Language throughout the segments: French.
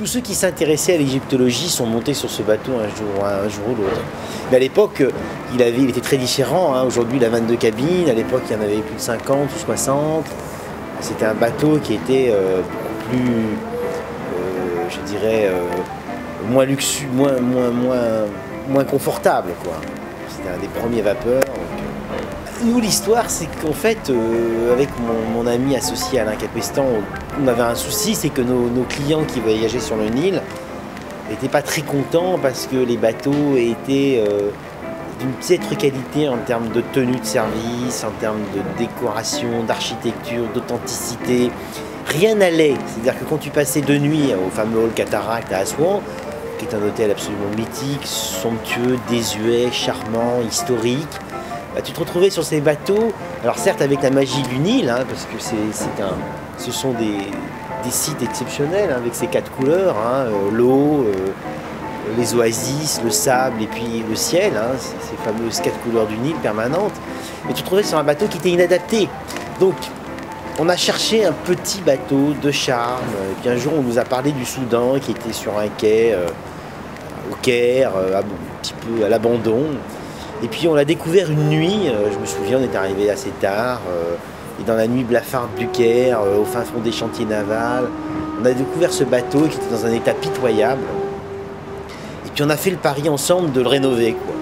tous ceux qui s'intéressaient à l'égyptologie sont montés sur ce bateau un jour ou l'autre. Mais à l'époque, il était très différent. Hein. Aujourd'hui, il a 22 cabines. À l'époque, il y en avait plus de 50 ou 60. C'était un bateau qui était beaucoup plus, je dirais, moins luxueux, moins confortable, quoi. C'était un des premiers vapeurs. Nous, l'histoire, c'est qu'en fait, avec mon ami associé Alain Capestan, on avait un souci, c'est que nos clients qui voyageaient sur le Nil n'étaient pas très contents parce que les bateaux étaient d'une piètre qualité en termes de tenue de service, en termes de décoration, d'architecture, d'authenticité. Rien n'allait. C'est-à-dire que quand tu passais de nuit au fameux hall Cataract à Assouan, qui est un hôtel absolument mythique, somptueux, désuet, charmant, historique, bah, tu te retrouvais sur ces bateaux, alors certes avec la magie du Nil, hein, parce que ce sont des sites exceptionnels, hein, avec ces 4 couleurs, hein, l'eau, les oasis, le sable et puis le ciel, hein, ces fameuses 4 couleurs du Nil permanentes. Mais tu te trouvais sur un bateau qui était inadapté. Donc on a cherché un petit bateau de charme, et puis un jour on nous a parlé du Soudan qui était sur un quai au Caire, un petit peu à l'abandon. Et puis on l'a découvert une nuit, je me souviens, on est arrivé assez tard, et dans la nuit blafarde du Caire, au fin fond des chantiers navals, on a découvert ce bateau qui était dans un état pitoyable. Et puis on a fait le pari ensemble de le rénover, quoi.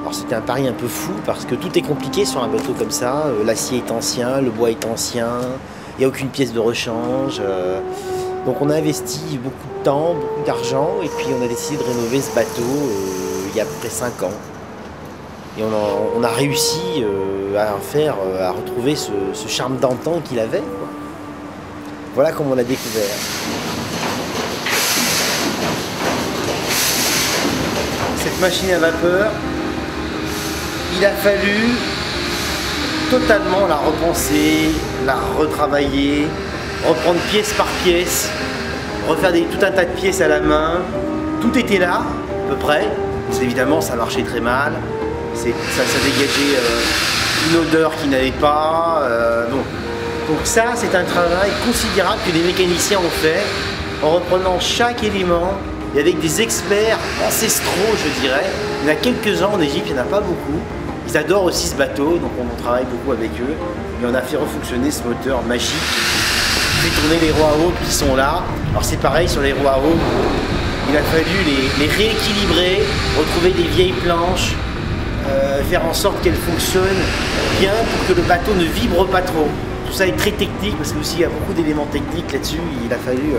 Alors c'était un pari un peu fou parce que tout est compliqué sur un bateau comme ça, l'acier est ancien, le bois est ancien, il n'y a aucune pièce de rechange. Donc on a investi beaucoup de temps, beaucoup d'argent, et puis on a décidé de rénover ce bateau il y a à peu près 5 ans. Et on a réussi à retrouver ce charme d'antan qu'il avait, quoi. Voilà comment on l'a découvert. Cette machine à vapeur, il a fallu totalement la repenser, la retravailler, reprendre pièce par pièce, refaire tout un tas de pièces à la main. Tout était là, à peu près. Évidemment, ça marchait très mal. Ça dégageait une odeur qu'il n'avait pas. Donc ça, c'est un travail considérable que les mécaniciens ont fait en reprenant chaque élément et avec des experts ancestraux, je dirais. Il y en a quelques-uns en Égypte, il n'y en a pas beaucoup. Ils adorent aussi ce bateau, donc on travaille beaucoup avec eux. Et on a fait refonctionner ce moteur magique. On fait tourner les roues à eau qui sont là. Alors c'est pareil sur les roues à eau. Il a fallu les rééquilibrer, retrouver des vieilles planches, faire en sorte qu'elle fonctionne bien pour que le bateau ne vibre pas trop. Tout ça est très technique parce qu'il y a beaucoup d'éléments techniques là-dessus. Il a fallu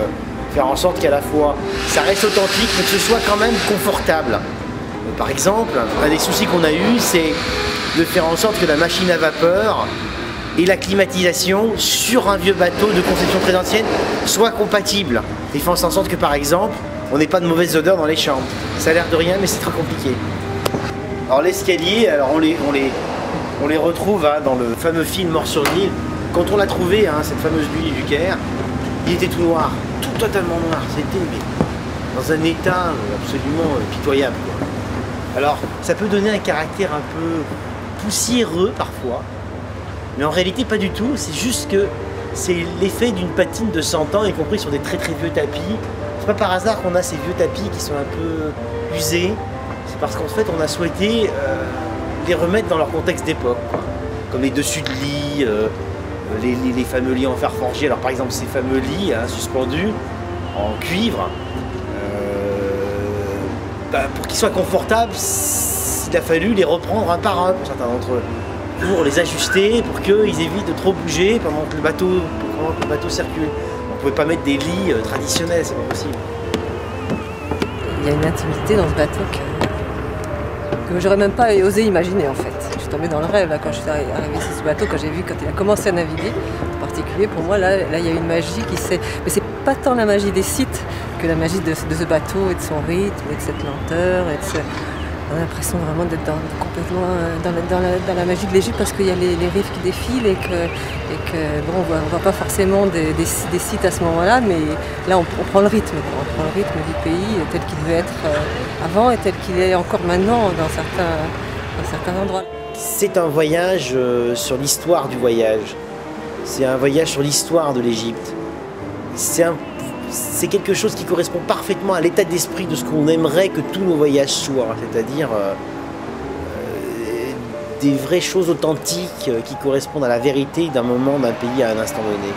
faire en sorte qu'à la fois ça reste authentique mais que ce soit quand même confortable. Par exemple, un des soucis qu'on a eu, c'est de faire en sorte que la machine à vapeur et la climatisation sur un vieux bateau de conception très ancienne soient compatibles. Et faire en sorte que par exemple, on n'ait pas de mauvaises odeurs dans les chambres. Ça a l'air de rien mais c'est très compliqué. Alors l'escalier, on les retrouve hein, dans le fameux film Mort sur le Nil. Quand on l'a trouvé, hein, cette fameuse nuit du Caire, il était tout noir, tout totalement noir. C'était dans un état absolument pitoyable, quoi. Alors ça peut donner un caractère un peu poussiéreux parfois, mais en réalité pas du tout. C'est juste que c'est l'effet d'une patine de 100 ans, y compris sur des très très vieux tapis. C'est pas par hasard qu'on a ces vieux tapis qui sont un peu usés. C'est parce qu'en fait on a souhaité les remettre dans leur contexte d'époque, comme les dessus de lit, les fameux lits en fer forgé. Alors par exemple ces fameux lits hein, suspendus en cuivre, pour qu'ils soient confortables, il a fallu les reprendre un par un pour certains d'entre eux, pour les ajuster, pour qu'ils évitent de trop bouger pendant que le bateau circule. On ne pouvait pas mettre des lits traditionnels, c'est pas possible. Il y a une intimité dans ce bateau que j'aurais même pas osé imaginer en fait. Je suis tombée dans le rêve là, quand je suis arrivée sur ce bateau, quand j'ai vu quand il a commencé à naviguer. En particulier pour moi, là il y a une magie qui s'est... Mais c'est pas tant la magie des sites que la magie de ce bateau et de son rythme et de cette lenteur. On a l'impression vraiment d'être complètement dans la magie de l'Égypte parce qu'il y a les rives qui défilent et que bon, on voit pas forcément des sites à ce moment-là, mais là on prend le rythme, quoi. On prend le rythme du pays tel qu'il devait être avant et tel qu'il est encore maintenant dans certains endroits. C'est un voyage sur l'histoire du voyage. C'est un voyage sur l'histoire de l'Égypte. C'est c'est quelque chose qui correspond parfaitement à l'état d'esprit de ce qu'on aimerait que tous nos voyages soient, c'est-à-dire des vraies choses authentiques qui correspondent à la vérité d'un moment, d'un pays à un instant donné.